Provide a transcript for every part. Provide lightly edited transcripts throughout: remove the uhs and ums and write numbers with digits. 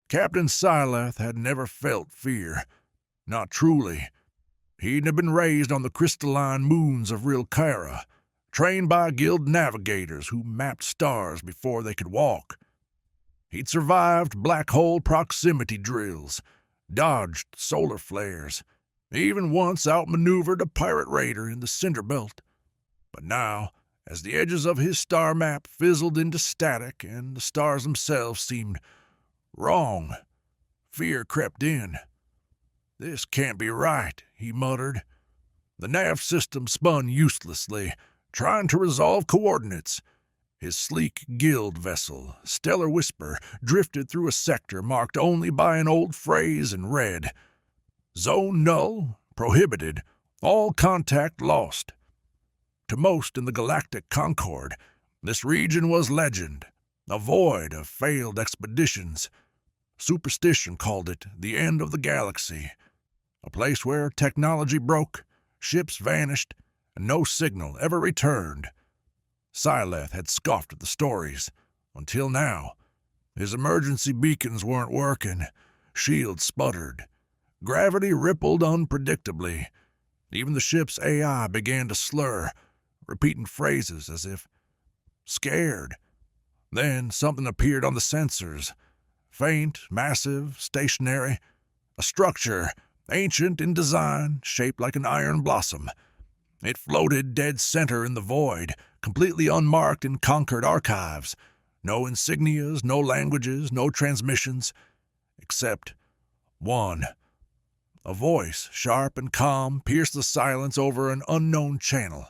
Captain Silath had never felt fear. Not truly. He'd have been raised on the crystalline moons of Rilkara, trained by guild navigators who mapped stars before they could walk. He'd survived black hole proximity drills, dodged solar flares, even once outmaneuvered a pirate raider in the Cinder Belt. But now, as the edges of his star map fizzled into static and the stars themselves seemed wrong, fear crept in. "This can't be right," he muttered. The nav system spun uselessly, trying to resolve coordinates. His sleek guild vessel, Stellar Whisper, drifted through a sector marked only by an old phrase in red. Zone null, prohibited, all contact lost. To most in the Galactic Concord, this region was legend, a void of failed expeditions. Superstition called it the end of the galaxy, a place where technology broke, ships vanished, and no signal ever returned. Silath had scoffed at the stories, until now. His emergency beacons weren't working, shields sputtered, gravity rippled unpredictably. Even the ship's AI began to slur, repeating phrases as if scared. Then something appeared on the sensors. Faint, massive, stationary. A structure, ancient in design, shaped like an iron blossom. It floated dead center in the void, completely unmarked in Concord archives. No insignias, no languages, no transmissions, except one. A voice, sharp and calm, pierced the silence over an unknown channel.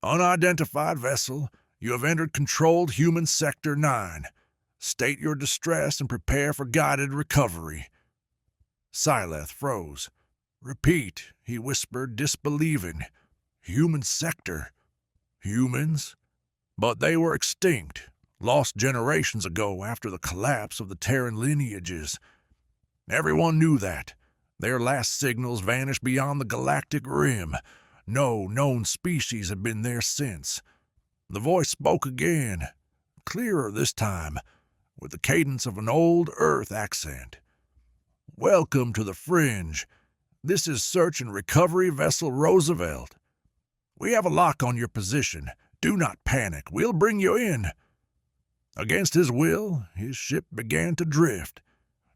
"Unidentified vessel, you have entered controlled human sector 9. State your distress and prepare for guided recovery." Silath froze. "Repeat," he whispered, disbelieving. "Human sector? Humans?" But they were extinct, lost generations ago after the collapse of the Terran lineages. Everyone knew that. Their last signals vanished beyond the galactic rim. No known species had been there since. The voice spoke again, clearer this time, with the cadence of an old Earth accent. "Welcome to the Fringe. This is Search and Recovery Vessel Roosevelt. We have a lock on your position. Do not panic. We'll bring you in." Against his will, his ship began to drift,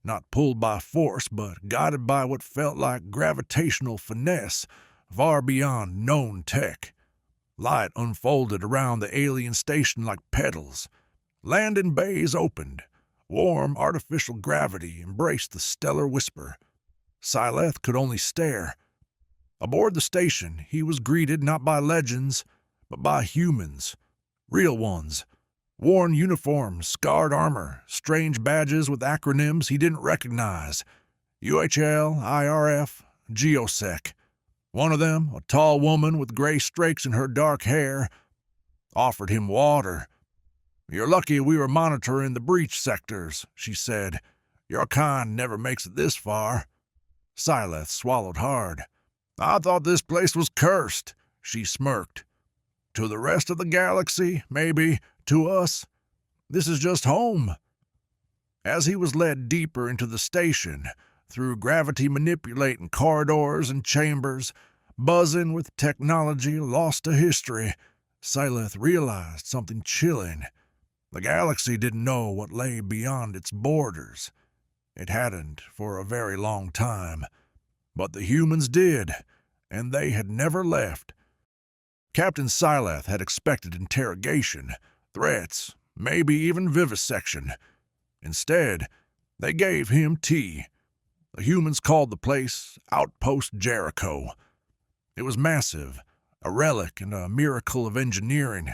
not pulled by force, but guided by what felt like gravitational finesse, far beyond known tech. Light unfolded around the alien station like petals. Landing bays opened. Warm, artificial gravity embraced the Stellar Whisper. Silath could only stare. Aboard the station, he was greeted not by legends, but by humans. Real ones. Worn uniforms, scarred armor, strange badges with acronyms he didn't recognize. UHL, IRF, GeoSec. One of them, a tall woman with gray streaks in her dark hair, offered him water. "You're lucky we were monitoring the breach sectors," she said. "Your kind never makes it this far." Silath swallowed hard. "I thought this place was cursed," she smirked. "To the rest of the galaxy, maybe. To us, this is just home." As he was led deeper into the station, through gravity-manipulating corridors and chambers, buzzing with technology lost to history, Silath realized something chilling. The galaxy didn't know what lay beyond its borders. It hadn't for a very long time. But the humans did, and they had never left. Captain Silath had expected interrogation, threats, maybe even vivisection. Instead, they gave him tea. The humans called the place Outpost Jericho. It was massive, a relic and a miracle of engineering.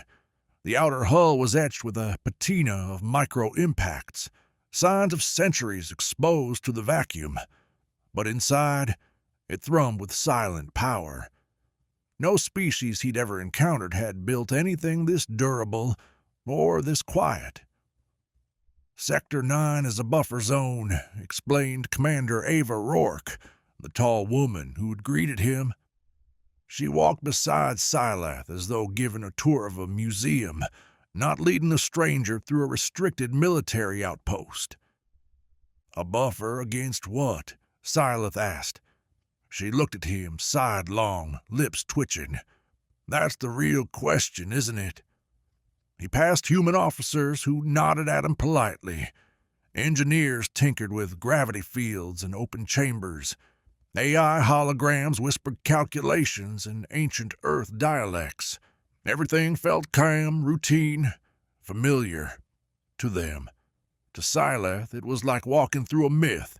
The outer hull was etched with a patina of micro-impacts, signs of centuries exposed to the vacuum. But inside, it thrummed with silent power. No species he'd ever encountered had built anything this durable or this quiet. "Sector 9 is a buffer zone," explained Commander Ava Rourke, the tall woman who'd greeted him. She walked beside Silath as though giving a tour of a museum, not leading a stranger through a restricted military outpost. A buffer against what? Syleth asked. She looked at him sidelong, lips twitching. That's the real question, isn't it? He passed human officers who nodded at him politely. Engineers tinkered with gravity fields and open chambers. AI holograms whispered calculations in ancient Earth dialects. Everything felt calm, routine, familiar to them. To Syleth, it was like walking through a myth.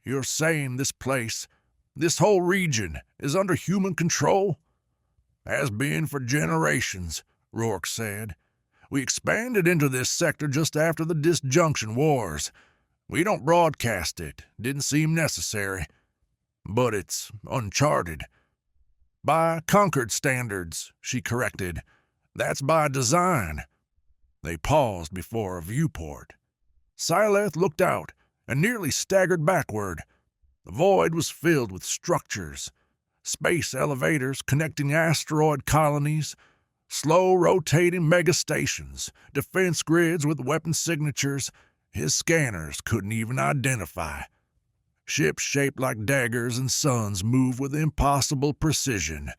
You're saying this place, this whole region, is under human control? Has been for generations, Rourke said. We expanded into this sector just after the disjunction wars. We don't broadcast it. Didn't seem necessary. But it's uncharted. By Concord standards, she corrected. That's by design. They paused before a viewport. Syleth looked out and nearly staggered backward. The void was filled with structures. Space elevators connecting asteroid colonies, slow-rotating megastations, defense grids with weapon signatures his scanners couldn't even identify. Ships shaped like daggers and suns moved with impossible precision.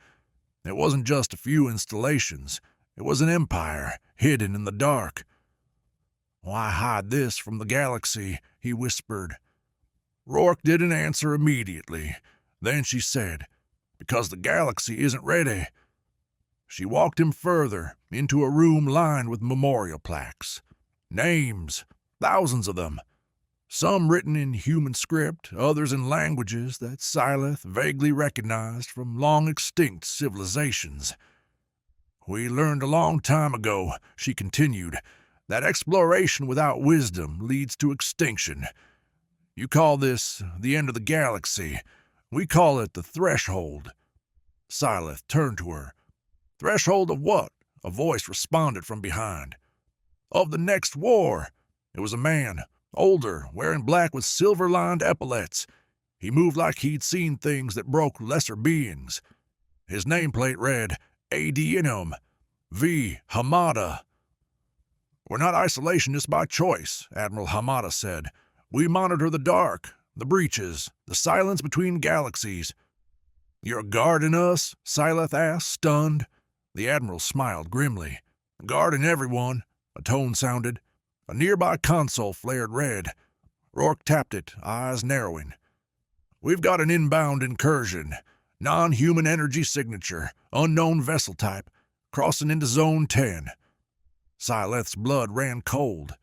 It wasn't just a few installations. It was an empire, hidden in the dark. Why hide this from the galaxy? He whispered. Rourke didn't answer immediately. Then she said, because the galaxy isn't ready. She walked him further, into a room lined with memorial plaques. Names, thousands of them. Some written in human script, others in languages that Syleth vaguely recognized from long-extinct civilizations. We learned a long time ago, she continued, that exploration without wisdom leads to extinction. You call this the end of the galaxy. We call it the threshold. Syleth turned to her. Threshold of what? A voice responded from behind. Of the next war. It was a man, older, wearing black with silver-lined epaulets. He moved like he'd seen things that broke lesser beings. His nameplate read, AD Inum, V. Hamada. We're not isolationists by choice, Admiral Hamada said. We monitor the dark, the breaches, the silence between galaxies. You're guarding us? Syleth asked, stunned. The Admiral smiled grimly. Guarding everyone, a tone sounded. A nearby console flared red. Rourke tapped it, eyes narrowing. We've got an inbound incursion. Non-human energy signature, unknown vessel type, crossing into Zone 10. Syleth's blood ran cold.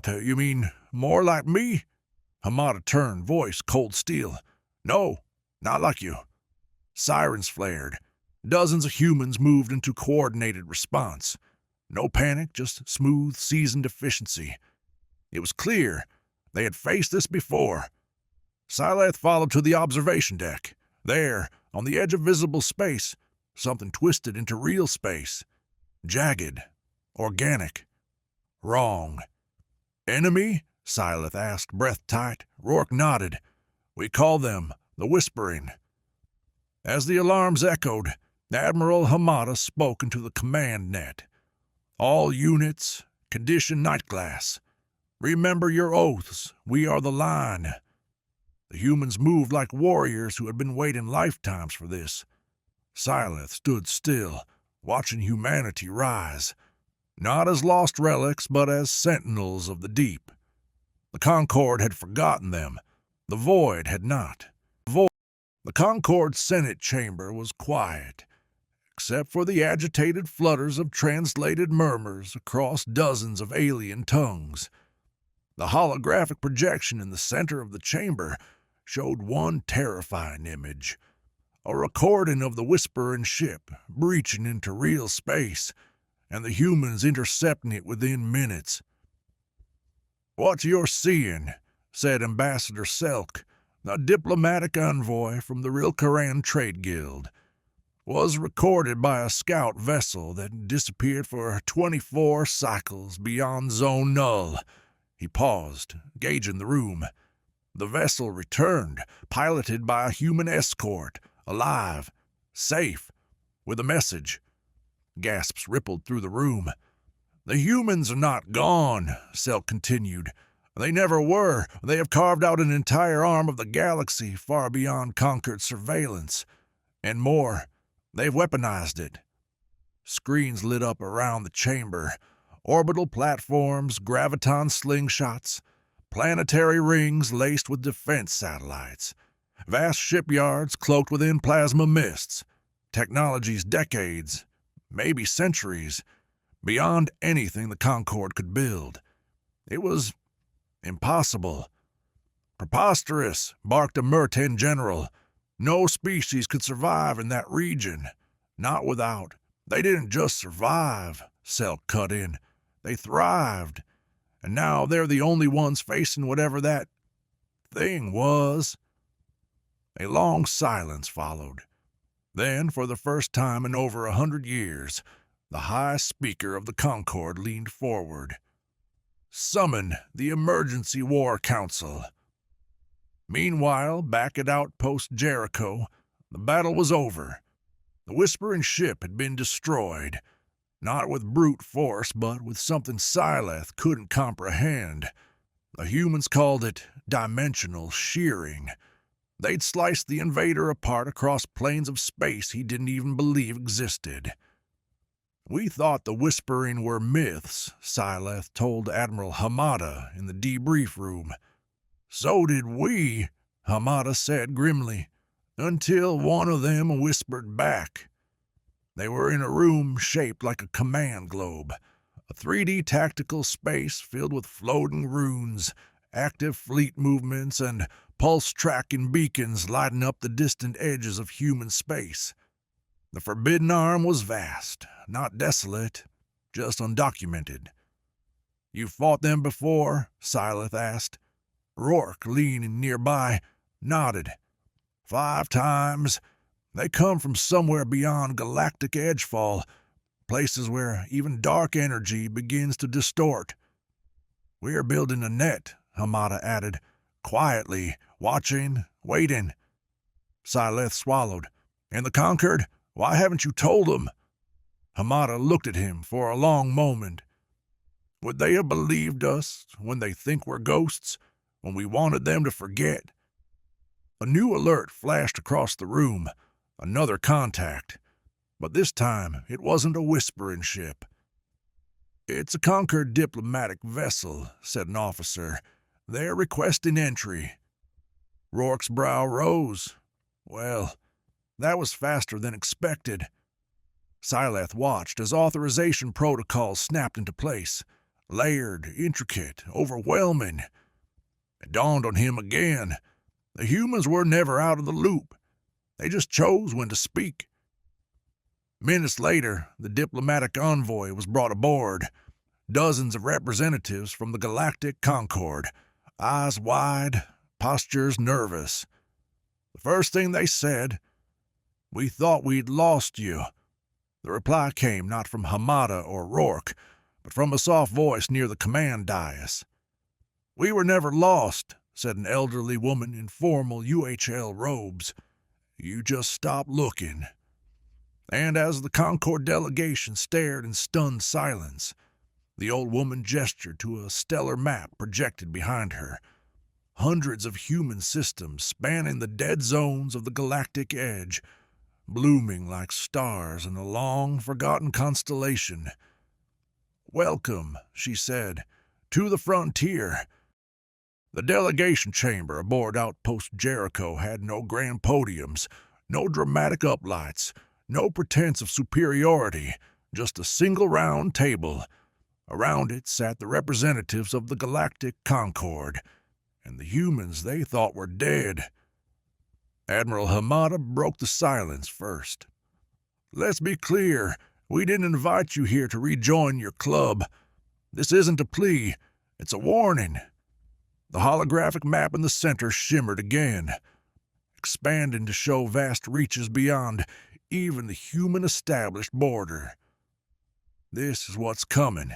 You mean more like me? Hamada turned, voice cold steel. No, not like you. Sirens flared. Dozens of humans moved into coordinated response. No panic, just smooth, seasoned efficiency. It was clear they had faced this before. Syleth followed to the observation deck. There, on the edge of visible space, something twisted into real space. Jagged. Organic. Wrong. Enemy? Syleth asked, breath tight. Rourke nodded. We call them the Whispering. As the alarms echoed, Admiral Hamada spoke into the command net. All units, condition night glass. Remember your oaths. We are the line. The humans moved like warriors who had been waiting lifetimes for this. Syleth stood still, watching humanity rise. Not as lost relics, but as sentinels of the deep. The Concord had forgotten them. The Void had not. The Concord Senate chamber was quiet, except for the agitated flutters of translated murmurs across dozens of alien tongues. The holographic projection in the center of the chamber showed one terrifying image. A recording of the Whispering ship breaching into real space, and the humans intercepting it within minutes. What you're seeing, said Ambassador Selk, a diplomatic envoy from the Rilkaran Trade Guild, was recorded by a scout vessel that disappeared for 24 cycles beyond Zone Null. He paused, gauging the room. The vessel returned, piloted by a human escort, alive, safe, with a message. Gasps rippled through the room. The humans are not gone, Selk continued. They never were. They have carved out an entire arm of the galaxy far beyond Concord's surveillance. And more, they've weaponized it. Screens lit up around the chamber, orbital platforms, graviton slingshots, planetary rings laced with defense satellites, vast shipyards cloaked within plasma mists, technologies decades, maybe centuries, beyond anything the Concord could build. It was impossible. Preposterous, barked a Merten general. No species could survive in that region. Not without. They didn't just survive, Selk cut in. They thrived. And now they're the only ones facing whatever that thing was. A long silence followed. Then, for the first time in over 100 years, the High Speaker of the Concord leaned forward. Summon the Emergency War Council. Meanwhile, back at Outpost Jericho, the battle was over. The Whispering Ship had been destroyed, not with brute force, but with something Syleth couldn't comprehend. The humans called it dimensional shearing. They'd sliced the invader apart across planes of space he didn't even believe existed. We thought the Whispering were myths, Syleth told Admiral Hamada in the debrief room. So did we, Hamada said grimly, until one of them whispered back. They were in a room shaped like a command globe, a 3D tactical space filled with floating runes, active fleet movements, and pulse-tracking beacons lighting up the distant edges of human space. The Forbidden Arm was vast, not desolate, just undocumented. You fought them before? Syleth asked. Rourke, leaning nearby, nodded. 5 times. They come from somewhere beyond galactic edgefall, places where even dark energy begins to distort. We're building a net, Hamada added, quietly, watching, waiting. Syleth swallowed. And the Concord? Why haven't you told them? Hamada looked at him for a long moment. Would they have believed us when they think we're ghosts, when we wanted them to forget? A new alert flashed across the room, another contact. But this time it wasn't a Whispering ship. It's a Concord diplomatic vessel, said an officer. They're requesting entry. Rourke's brow rose. Well, that was faster than expected. Syleth watched as authorization protocols snapped into place. Layered, intricate, overwhelming. It dawned on him again. The humans were never out of the loop. They just chose when to speak. Minutes later, the diplomatic envoy was brought aboard. Dozens of representatives from the Galactic Concord, eyes wide, postures nervous. The first thing they said, "We thought we'd lost you." The reply came not from Hamada or Rourke, but from a soft voice near the command dais. "We were never lost," said an elderly woman in formal UHL robes. "You just stopped looking." And as the Concord delegation stared in stunned silence, the old woman gestured to a stellar map projected behind her. Hundreds of human systems spanning the dead zones of the galactic edge, blooming like stars in a long forgotten constellation. "Welcome," she said, "to the frontier." The delegation chamber aboard Outpost Jericho had no grand podiums, no dramatic uplights, no pretense of superiority, just a single round table. Around it sat the representatives of the Galactic Concord, and the humans they thought were dead. Admiral Hamada broke the silence first. "Let's be clear, we didn't invite you here to rejoin your club. This isn't a plea, it's a warning." The holographic map in the center shimmered again, expanding to show vast reaches beyond even the human-established border. "This is what's coming."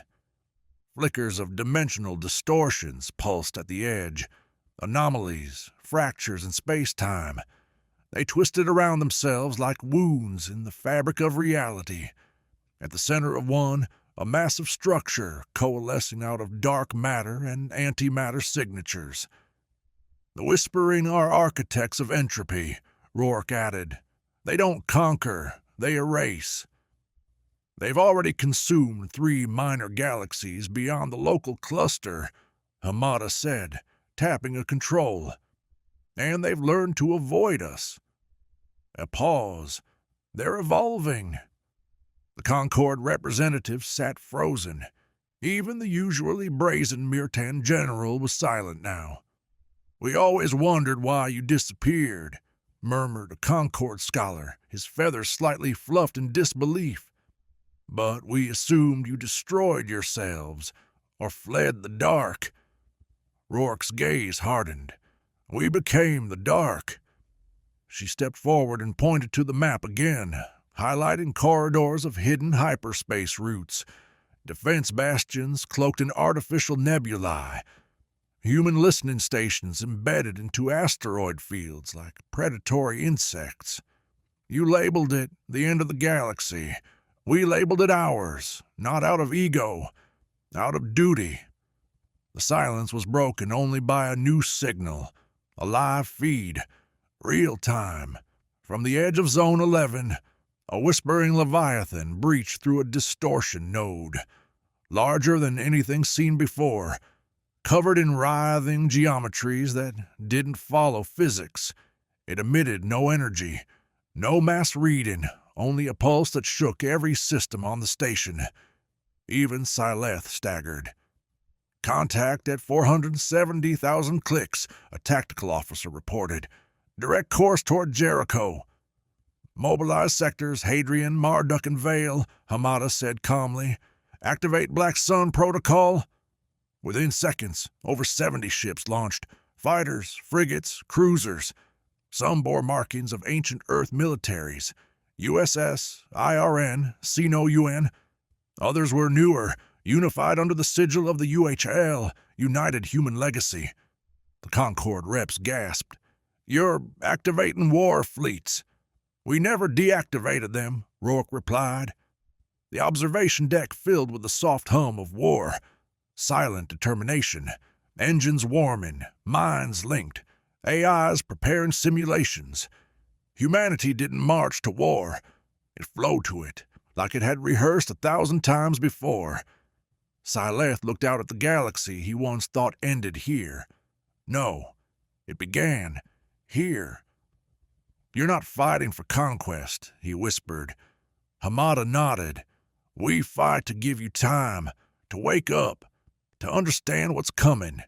Flickers of dimensional distortions pulsed at the edge, anomalies, fractures in space-time. They twisted around themselves like wounds in the fabric of reality. At the center of one, a massive structure coalescing out of dark matter and antimatter signatures. "The Whispering are architects of entropy," Rourke added. "They don't conquer, they erase. They've already consumed 3 minor galaxies beyond the local cluster," Hamada said, tapping a control. "And they've learned to avoid us." A pause. "They're evolving." The Concord representative sat frozen. Even the usually brazen Mirtan general was silent now. "We always wondered why you disappeared," murmured a Concord scholar, his feathers slightly fluffed in disbelief. "But we assumed you destroyed yourselves, or fled the dark." Rourke's gaze hardened. "We became the dark." She stepped forward and pointed to the map again, highlighting corridors of hidden hyperspace routes, defense bastions cloaked in artificial nebulae, human listening stations embedded into asteroid fields like predatory insects. "You labeled it the end of the galaxy. We labeled it ours, not out of ego, out of duty." The silence was broken only by a new signal, a live feed, real time. From the edge of Zone 11, a whispering Leviathan breached through a distortion node, larger than anything seen before, covered in writhing geometries that didn't follow physics. It emitted no energy, no mass reading, only a pulse that shook every system on the station. Even Syleth staggered. "Contact at 470,000 clicks," a tactical officer reported. "Direct course toward Jericho." "Mobilize sectors Hadrian, Marduk, and Vale," Hamada said calmly. "Activate Black Sun Protocol." Within seconds, over 70 ships launched. Fighters, frigates, cruisers. Some bore markings of ancient Earth militaries. USS, IRN, Sino-UN. Others were newer, unified under the sigil of the UHL, United Human Legacy. The Concord reps gasped. "You're activating war fleets." "We never deactivated them," Rourke replied. The observation deck filled with the soft hum of war. Silent determination. Engines warming, minds linked, AIs preparing simulations. Humanity didn't march to war. It flowed to it, like it had rehearsed 1,000 times before. Syleth looked out at the galaxy he once thought ended here. No, it began here. "You're not fighting for conquest," he whispered. Hamada nodded. "We fight to give you time, to wake up, to understand what's coming,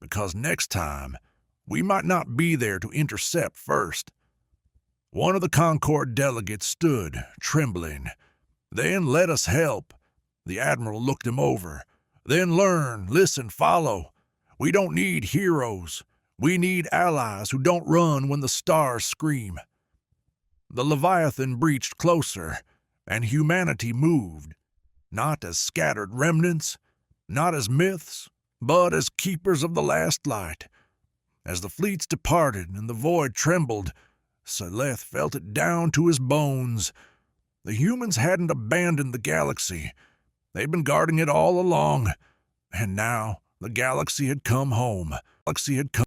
because next time, we might not be there to intercept first." One of the Concord delegates stood, trembling. "Then let us help." The Admiral looked him over. "Then learn, listen, follow. We don't need heroes. We need allies who don't run when the stars scream." The Leviathan breached closer, and humanity moved, not as scattered remnants, not as myths, but as keepers of the last light. As the fleets departed and the void trembled, Syleth felt it down to his bones. The humans hadn't abandoned the galaxy. They'd been guarding it all along, and now the galaxy had come home.